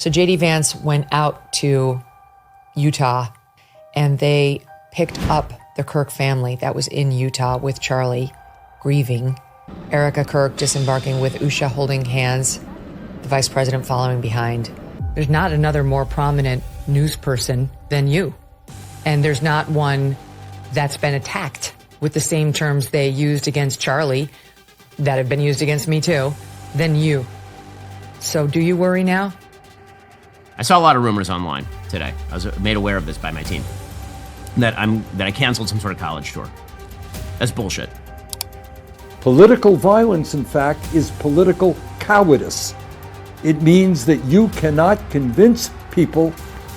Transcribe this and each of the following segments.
So J.D. Vance went out to Utah and they picked up the Kirk family that was in Utah with Charlie, grieving. Erika, Kirk disembarking with Usha holding hands, the vice president following behind. There's not another more prominent news person than you. And there's not one that's been attacked with the same terms they used against Charlie that have been used against me too, than you. So do you worry now? I saw a lot of rumors online today. I was made aware of this by my team. That I canceled some sort of college tour. That's bullshit. Political violence, in fact, is political cowardice. It means that you cannot convince people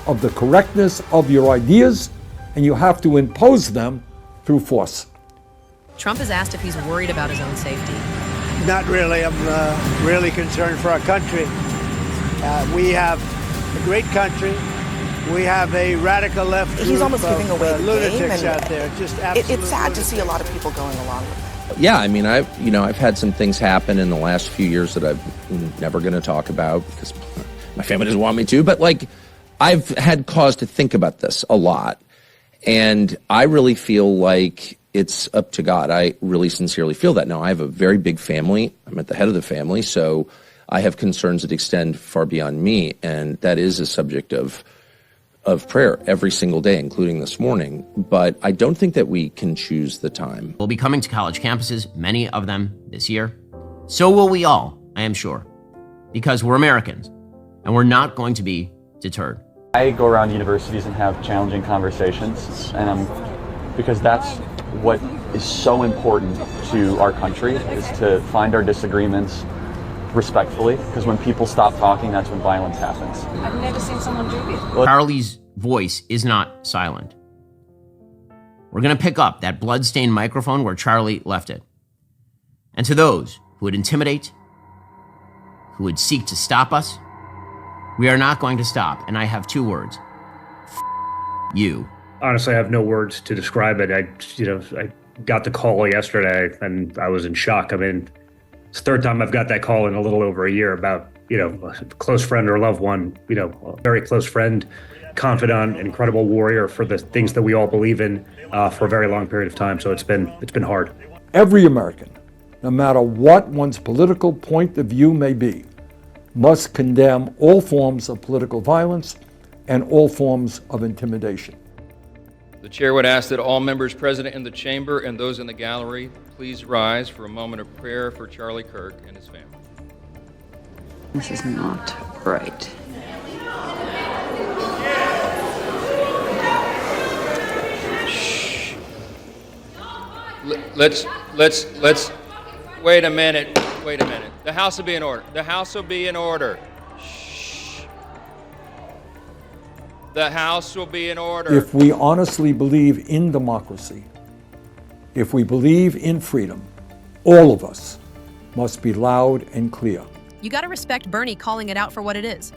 of the correctness of your ideas, and you have to impose them through force. Trump is asked if he's worried about his own safety. Not really. I'm really concerned for our country. We have a great country. We have a radical left group. He's almost giving away the lunatics game, out there. Just absolute it's sad to lunatics. see a lot of people going along with that. Yeah, I mean, I've had some things happen in the last few years that I'm never going to talk about because my family doesn't want me to. But like, I've had cause to think about this a lot, and I really feel like it's up to God. I really sincerely feel that. Now, I have a very big family. I'm at the head of the family, so I have concerns that extend far beyond me, and that is a subject of prayer every single day, including this morning. But I don't think that we can choose the time. We'll be coming to college campuses, many of them this year. So will we all, I am sure, because we're Americans, and we're not going to be deterred. I go around universities and have challenging conversations, and because that's what is so important to our country, is to find our disagreements respectfully, because when people stop talking, that's when violence happens. I've never seen someone do this. Charlie's voice is not silent. We're going to pick up that blood-stained microphone where Charlie left it. And to those who would intimidate, who would seek to stop us, we are not going to stop. And I have two words. You. Honestly, I have no words to describe it. I got the call yesterday and I was in shock. I mean, it's the third time I've got that call in a little over a year about, a close friend or loved one, a very close friend, confidant, incredible warrior for the things that we all believe in for a very long period of time. So it's been hard. Every American, no matter what one's political point of view may be, must condemn all forms of political violence and all forms of intimidation. The chair would ask that all members present in the chamber and those in the gallery please rise for a moment of prayer for Charlie Kirk and his family. This is not right. Shh. Let's, wait a minute. The House will be in order. The House will be in order. Shh. The House will be in order. If we honestly believe in democracy, if we believe in freedom, all of us must be loud and clear. You got to respect Bernie calling it out for what it is.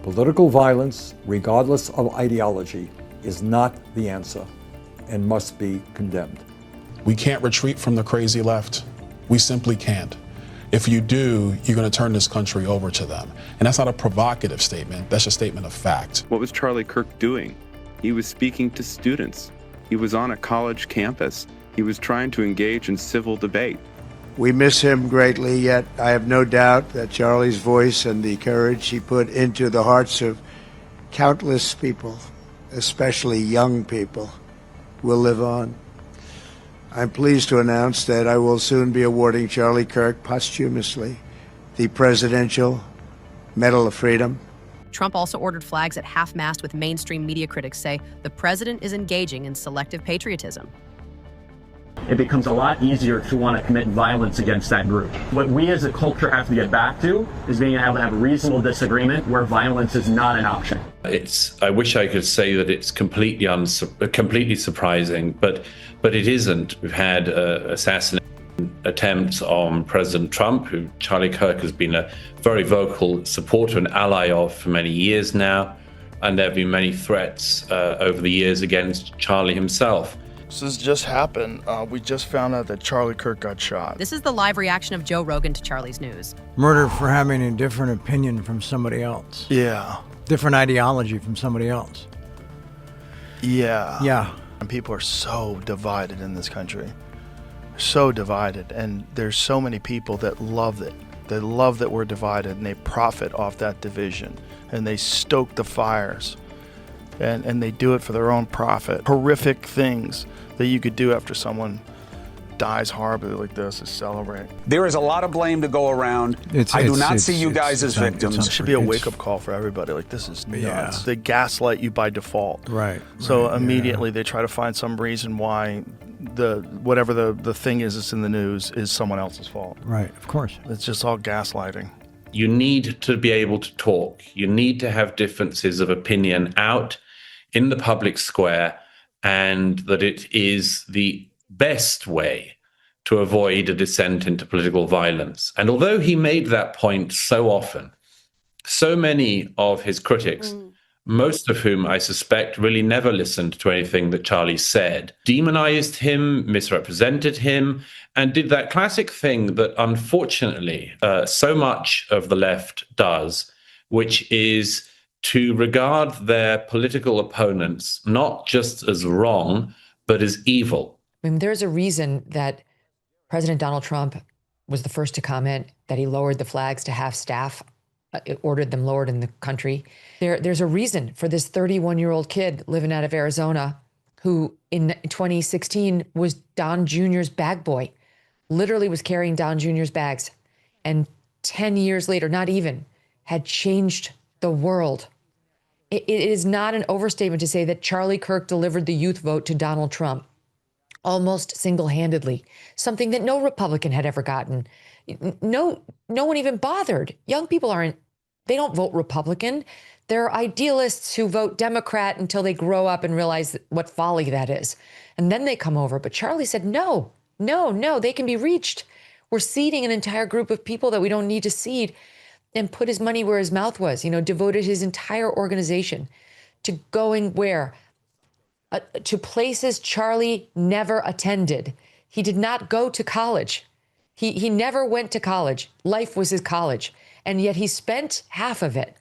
Political violence, regardless of ideology, is not the answer and must be condemned. We can't retreat from the crazy left. We simply can't. If you do, you're going to turn this country over to them. And that's not a provocative statement. That's a statement of fact. What was Charlie Kirk doing? He was speaking to students. He was on a college campus. He was trying to engage in civil debate. We miss him greatly, yet I have no doubt that Charlie's voice and the courage he put into the hearts of countless people, especially young people, will live on. I'm pleased to announce that I will soon be awarding Charlie Kirk posthumously the Presidential Medal of Freedom. Trump also ordered flags at half-mast, with mainstream media critics say the president is engaging in selective patriotism. It becomes a lot easier to want to commit violence against that group. What we as a culture have to get back to is being able to have a reasonable disagreement where violence is not an option. I wish I could say that it's completely surprising, but it isn't. We've had assassination attempts on President Trump, who Charlie Kirk has been a very vocal supporter and ally of for many years now, and there have been many threats over the years against Charlie himself. So this just happened. We just found out that Charlie Kirk got shot. This is the live reaction of Joe Rogan to Charlie's news. Murder for having a different opinion from somebody else. Yeah. Different ideology from somebody else. Yeah. Yeah. And people are so divided in this country. So divided. And there's so many people that love it. They love that we're divided, and they profit off that division. And they stoke the fires. And they do it for their own profit. Horrific things that you could do after someone dies horribly like this is celebrate. There is a lot of blame to go around. I do not see you guys as victims. It should be a wake-up call for everybody. Like, this is nuts. They gaslight you by default. Right. So immediately they try to find some reason why whatever the thing is that's in the news is someone else's fault. Right, of course. It's just all gaslighting. You need to be able to talk. You need to have differences of opinion out in the public square, and that it is the best way to avoid a descent into political violence. And although he made that point so often, so many of his critics, most of whom I suspect really never listened to anything that Charlie said, demonized him, misrepresented him, and did that classic thing that unfortunately so much of the left does, which is to regard their political opponents not just as wrong, but as evil. I mean, there's a reason that President Donald Trump was the first to comment that he lowered the flags to half staff, ordered them lowered in the country. There's a reason for this 31-year-old kid living out of Arizona who in 2016 was Don Jr.'s bag boy, literally was carrying Don Jr.'s bags. And 10 years later, not even, had changed the world. It is not an overstatement to say that Charlie Kirk delivered the youth vote to Donald Trump almost single-handedly, something that no Republican had ever gotten. No one even bothered. Young people they don't vote Republican. They're idealists who vote Democrat until they grow up and realize what folly that is. And then they come over. But Charlie said, no, they can be reached. We're seeding an entire group of people that we don't need to seed, and put his money where his mouth was, devoted his entire organization to going where? To places Charlie never attended. He did not go to college. He never went to college. Life was his college. And yet he spent half of it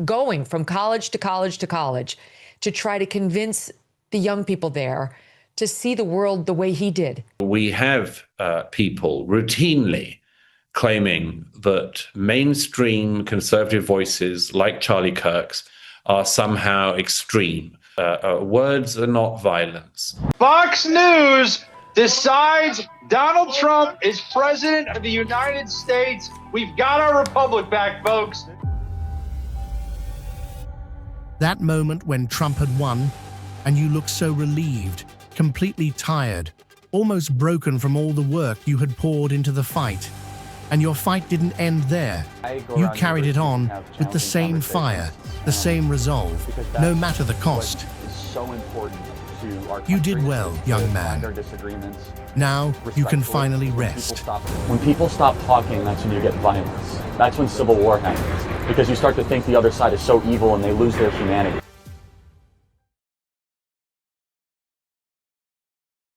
going from college to college to college to try to convince the young people there to see the world the way he did. We have people routinely claiming that mainstream conservative voices like Charlie Kirk's are somehow extreme. Words are not violence. Fox News decides Donald Trump is president of the United States. We've got our republic back, folks. That moment when Trump had won, and you looked so relieved, completely tired, almost broken from all the work you had poured into the fight. And your fight didn't end there. You carried it on with the same fire, the same resolve, no matter the cost. You did well, young man. Now you can finally rest. When people stop talking, that's when you get violence. That's when civil war happens. Because you start to think the other side is so evil and they lose their humanity.